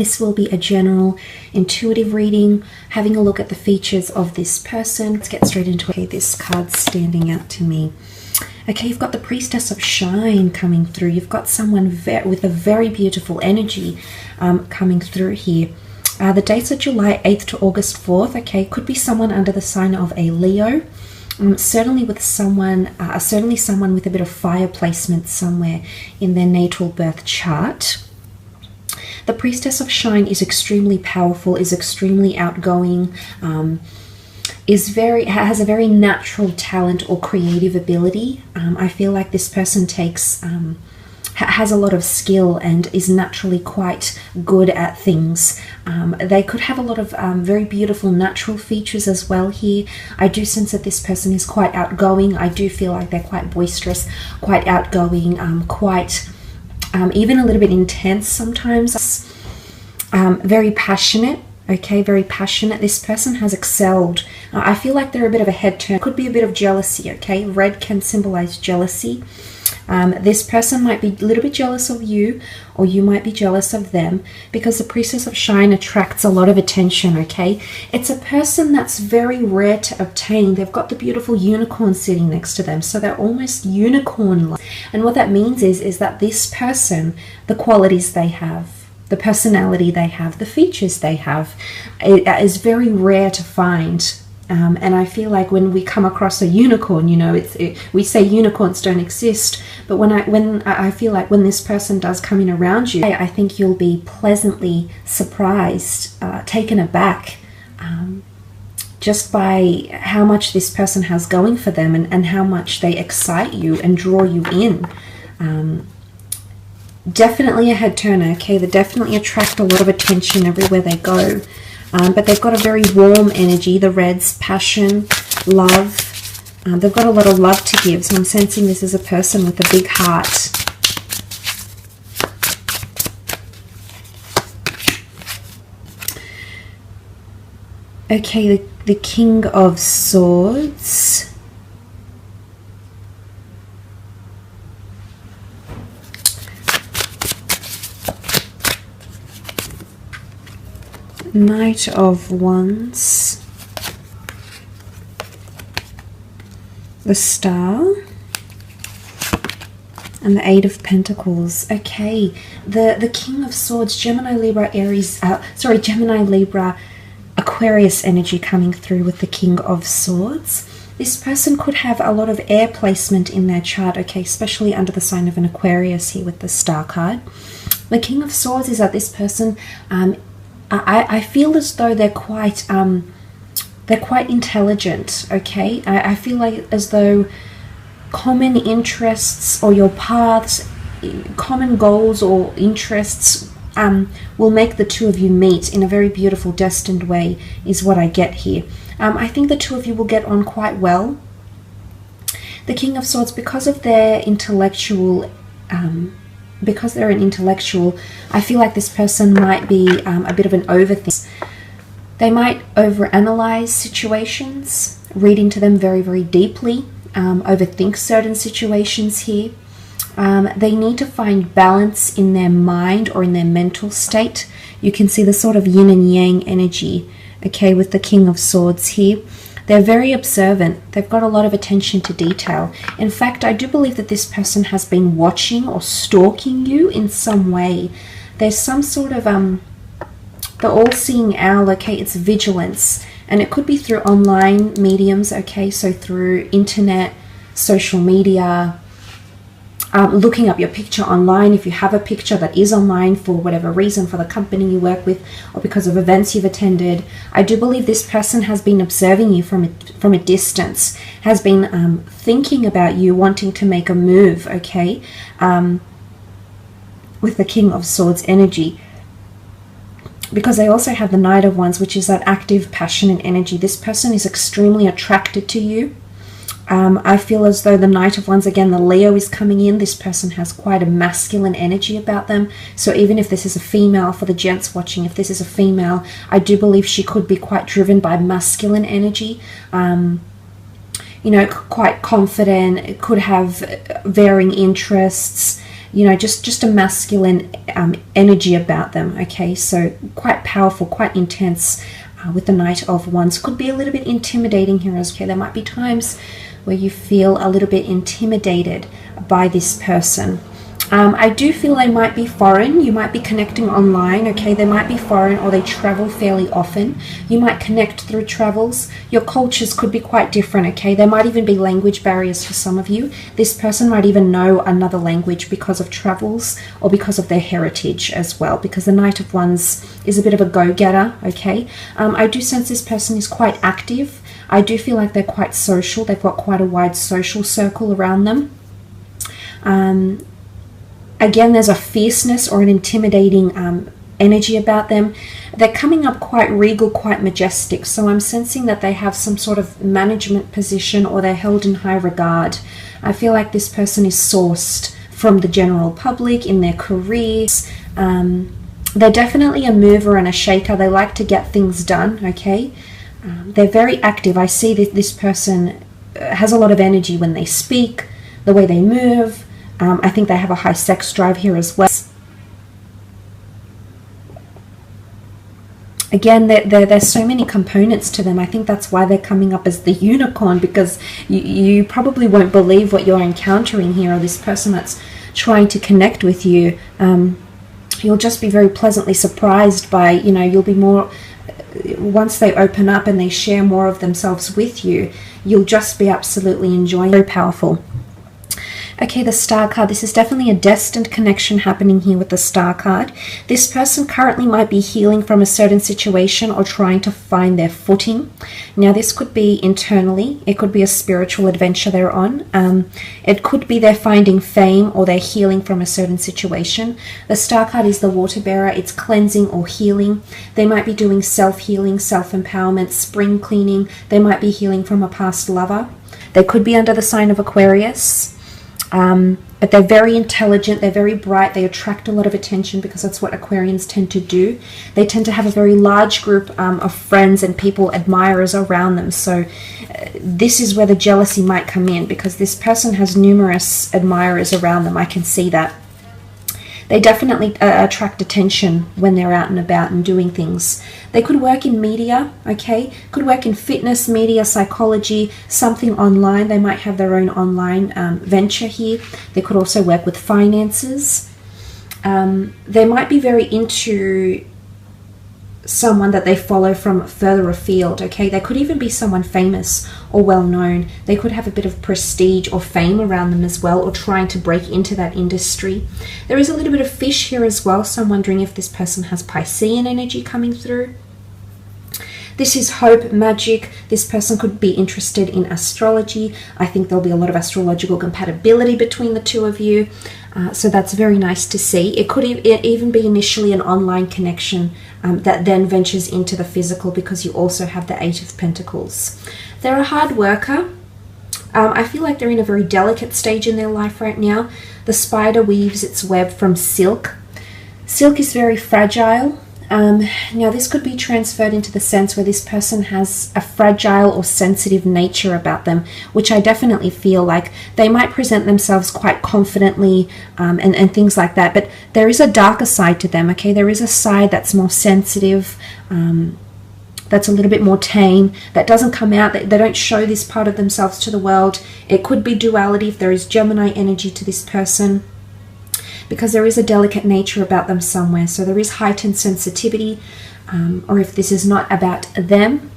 This will be a general intuitive reading, having a look at the features of this person. Let's get straight into it. Okay, this card's standing out to me. Okay, you've got the Priestess of Shine coming through. You've got someone with a very beautiful energy coming through here. The dates are July 8th to August 4th. Okay, could be someone under the sign of a Leo. Certainly with someone with a bit of fire placement somewhere in their natal birth chart. The Priestess of Shine is extremely powerful, is extremely outgoing, has a very natural talent or creative ability. I feel like this person has a lot of skill and is naturally quite good at things. They could have a lot of very beautiful natural features as well here. I do sense that this person is quite outgoing. I do feel like they're quite boisterous, quite outgoing, quite even a little bit intense sometimes. Very passionate. Okay, very passionate. This person has excelled. I feel like they're a bit of a head turn. Could be a bit of jealousy, okay? Red can symbolize jealousy. This person might be a little bit jealous of you, or you might be jealous of them, because the Priestess of Shine attracts a lot of attention, okay? It's a person that's very rare to obtain. They've got the beautiful unicorn sitting next to them, so they're almost unicorn-like. And what that means is that this person, the qualities they have, the personality they have, the features they have, it is very rare to find. And I feel like when we come across a unicorn, you know, we say unicorns don't exist, but when I feel like when this person does come in around you, I think you'll be pleasantly surprised, taken aback, just by how much this person has going for them and how much they excite you and draw you in. Definitely a head turner, okay? They definitely attract a lot of attention everywhere they go. But they've got a very warm energy, the Reds, passion, love. They've got a lot of love to give, so I'm sensing this is a person with a big heart. Okay, the King of Swords. Knight of Wands, the Star, and the Eight of Pentacles. Okay, the King of Swords, Gemini, Libra, Aries, Gemini, Libra, Aquarius energy coming through with the King of Swords. This person could have a lot of air placement in their chart, okay, especially under the sign of an Aquarius here with the Star card. The King of Swords is that this person, I feel as though they're quite intelligent, okay? I feel like as though common interests or your paths, common goals or interests will make the two of you meet in a very beautiful, destined way, is what I get here. I think the two of you will get on quite well. The King of Swords, because of their intellectual because they're an intellectual, I feel like this person might be a bit of an overthinker. They might overanalyze situations, read into them very, very deeply, overthink certain situations here. They need to find balance in their mind or in their mental state. You can see the sort of yin and yang energy, okay, with the King of Swords here. They're very observant. They've got a lot of attention to detail. In fact, I do believe that this person has been watching or stalking you in some way. There's some sort of, the all-seeing owl, okay, it's vigilance. And it could be through online mediums, okay, so through internet, social media, looking up your picture online if you have a picture that is online for whatever reason, for the company you work with or because of events you've attended. I do believe this person has been observing you from a distance, has been thinking about you, wanting to make a move, okay, with the King of Swords energy. Because they also have the Knight of Wands, which is that active, passionate energy. This person is extremely attracted to you. I feel as though the Knight of Wands, again, the Leo is coming in. This person has quite a masculine energy about them. So even if this is a female, for the gents watching, if this is a female, I do believe she could be quite driven by masculine energy. You know, quite confident, could have varying interests, you know, just a masculine energy about them. Okay, so quite powerful, quite intense. With the Knight of Wands, could be a little bit intimidating here as okay. There might be times where you feel a little bit intimidated by this person. I do feel they might be foreign. You might be connecting online, okay? They might be foreign, or they travel fairly often. You might connect through travels. Your cultures could be quite different, okay? There might even be language barriers for some of you. This person might even know another language because of travels or because of their heritage as well, because the Knight of Wands is a bit of a go-getter, okay? I do sense this person is quite active. I do feel like they're quite social. They've got quite a wide social circle around them. Again, there's a fierceness or an intimidating energy about them. They're coming up quite regal, quite majestic. So I'm sensing that they have some sort of management position, or they're held in high regard. I feel like this person is sourced from the general public in their careers. They're definitely a mover and a shaker. They like to get things done, okay? They're very active. I see that this person has a lot of energy when they speak, the way they move. I think they have a high sex drive here as well. Again, there's so many components to them. I think that's why they're coming up as the unicorn, because you probably won't believe what you're encountering here, or this person that's trying to connect with you. You'll just be very pleasantly surprised by, you know, you'll be more, once they open up and they share more of themselves with you, you'll just be absolutely enjoying. Very powerful. Okay, the Star card. This is definitely a destined connection happening here with the Star card. This person currently might be healing from a certain situation or trying to find their footing. Now, this could be internally. It could be a spiritual adventure they're on. It could be they're finding fame, or they're healing from a certain situation. The Star card is the water bearer. It's cleansing or healing. They might be doing self-healing, self-empowerment, spring cleaning. They might be healing from a past lover. They could be under the sign of Aquarius. But they're very intelligent, they're very bright, they attract a lot of attention because that's what Aquarians tend to do. They tend to have a very large group of friends and people, admirers around them. So this is where the jealousy might come in, because this person has numerous admirers around them. I can see that. They definitely attract attention when they're out and about and doing things. They could work in media, okay? Could work in fitness, media, psychology, something online. They might have their own online venture here. They could also work with finances. They might be very into someone that they follow from further afield, okay? They could even be someone famous or well known. They could have a bit of prestige or fame around them as well, or trying to break into that industry. There is a little bit of fish here as well, so I'm wondering if this person has Piscean energy coming through. This is hope, magic. This person could be interested in astrology. I think there'll be a lot of astrological compatibility between the two of you. So that's very nice to see. It could even be initially an online connection that then ventures into the physical, because you also have the Eight of Pentacles. They're a hard worker. I feel like they're in a very delicate stage in their life right now. The spider weaves its web from silk. Silk is very fragile. Now this could be transferred into the sense where this person has a fragile or sensitive nature about them, which I definitely feel like they might present themselves quite confidently and things like that, but there is a darker side to them, okay? There is a side that's more sensitive, that's a little bit more tame, that doesn't come out, they don't show this part of themselves to the world. It could be duality if there is Gemini energy to this person, because there is a delicate nature about them somewhere. So there is heightened sensitivity, or if this is not about them,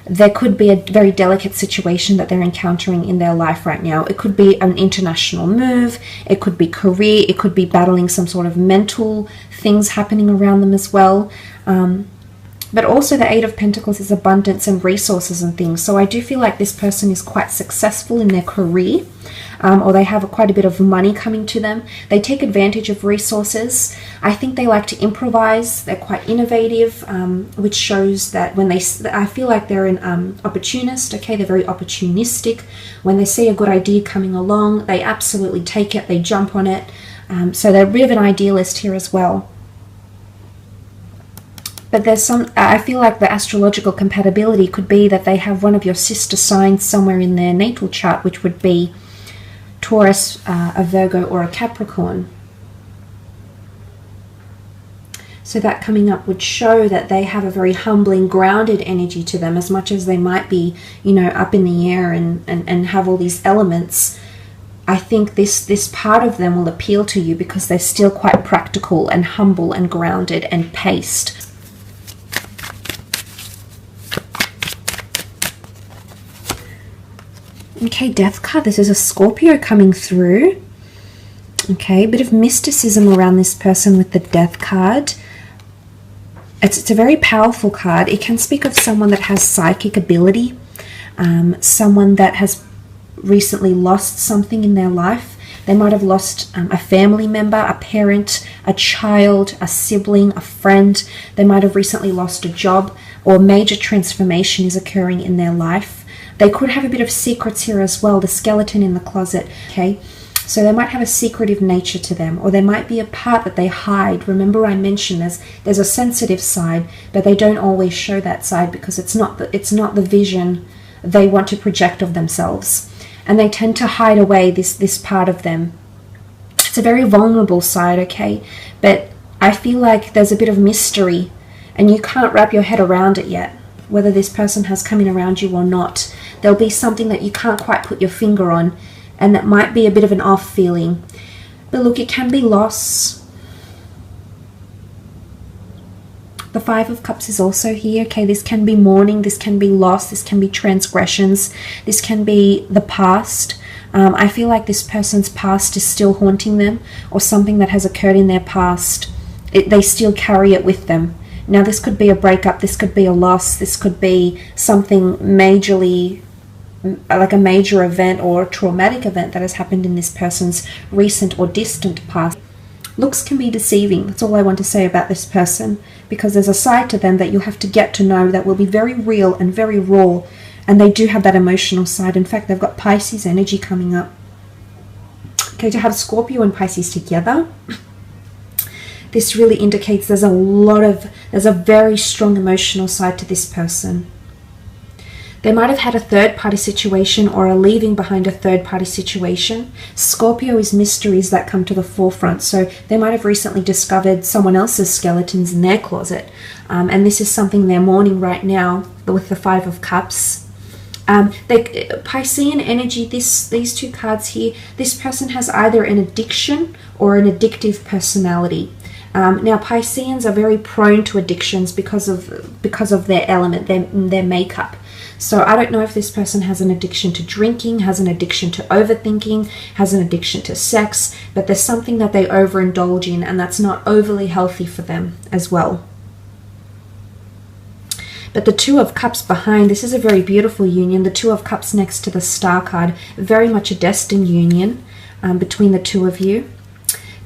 there could be a very delicate situation that they're encountering in their life right now. It could be an international move, it could be career, it could be battling some sort of mental things happening around them as well. But also the Eight of Pentacles is abundance and resources and things. So I do feel like this person is quite successful in their career, or they have quite a bit of money coming to them. They take advantage of resources. I think they like to improvise. They're quite innovative, which shows that when I feel like they're an opportunist, okay? They're very opportunistic. When they see a good idea coming along, they absolutely take it, they jump on it. So they're a bit of an idealist here as well. But there's I feel like the astrological compatibility could be that they have one of your sister signs somewhere in their natal chart, which would be Taurus, a Virgo, or a Capricorn. So that coming up would show that they have a very humbling, grounded energy to them, as much as they might be, you know, up in the air and have all these elements. I think this part of them will appeal to you because they're still quite practical and humble and grounded and paced. Okay, Death card. This is a Scorpio coming through. Okay, a bit of mysticism around this person with the Death card. It's a very powerful card. It can speak of someone that has psychic ability, someone that has recently lost something in their life. They might have lost a family member, a parent, a child, a sibling, a friend. They might have recently lost a job, or a major transformation is occurring in their life. They could have a bit of secrets here as well, the skeleton in the closet, okay? So they might have a secretive nature to them, or there might be a part that they hide. Remember I mentioned there's a sensitive side, but they don't always show that side because it's not the vision they want to project of themselves. And they tend to hide away this part of them. It's a very vulnerable side, okay? But I feel like there's a bit of mystery and you can't wrap your head around it yet, whether this person has come in around you or not. There'll be something that you can't quite put your finger on, and that might be a bit of an off feeling. But look, it can be loss. The Five of Cups is also here. Okay, this can be mourning, this can be loss, this can be transgressions, this can be the past. I feel like this person's past is still haunting them, or something that has occurred in their past. They still carry it with them. Now, this could be a breakup, this could be a loss, this could be something majorly, like a major event or a traumatic event that has happened in this person's recent or distant past. Looks can be deceiving. That's all I want to say about this person, because there's a side to them that you'll have to get to know that will be very real and very raw, and they do have that emotional side. In fact, they've got Pisces energy coming up. Okay, to have Scorpio and Pisces together, this really indicates there's a very strong emotional side to this person. They might have had a third-party situation or are leaving behind a third-party situation. Scorpio is mysteries that come to the forefront. So they might have recently discovered someone else's skeletons in their closet. And this is something they're mourning right now with the Five of Cups. Piscean energy, these two cards here, this person has either an addiction or an addictive personality. Now, Pisceans are very prone to addictions because of their element, their makeup. So I don't know if this person has an addiction to drinking, has an addiction to overthinking, has an addiction to sex, but there's something that they overindulge in, and that's not overly healthy for them as well. But the Two of Cups behind, this is a very beautiful union. The Two of Cups next to the Star card, very much a destined union between the two of you.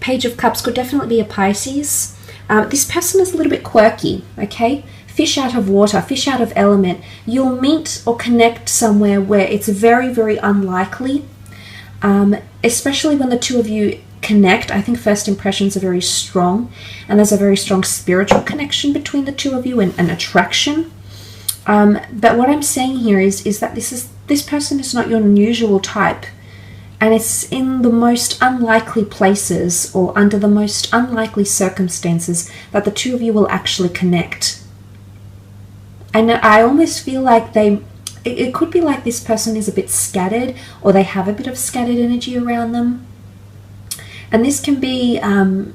Page of Cups could definitely be a Pisces. This person is a little bit quirky, okay? Fish out of water, fish out of element. You'll meet or connect somewhere where it's very, very unlikely, especially when the two of you connect. I think first impressions are very strong, and there's a very strong spiritual connection between the two of you, and an attraction. But what I'm saying here is that this person is not your usual type, and it's in the most unlikely places or under the most unlikely circumstances that the two of you will actually connect. And I almost feel like it could be like this person is a bit scattered, or they have a bit of scattered energy around them. And this can be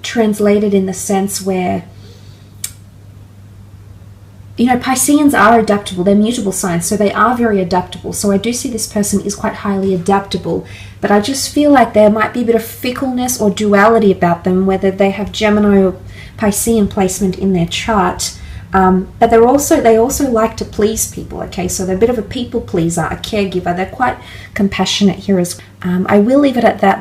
translated in the sense where, you know, Pisceans are adaptable. They're mutable signs, so they are very adaptable. So I do see this person is quite highly adaptable. But I just feel like there might be a bit of fickleness or duality about them, whether they have Gemini or Piscean placement in their chart. But they also like to please people, okay? So they're a bit of a people pleaser, a caregiver. They're quite compassionate here as well. I will leave it at that, though.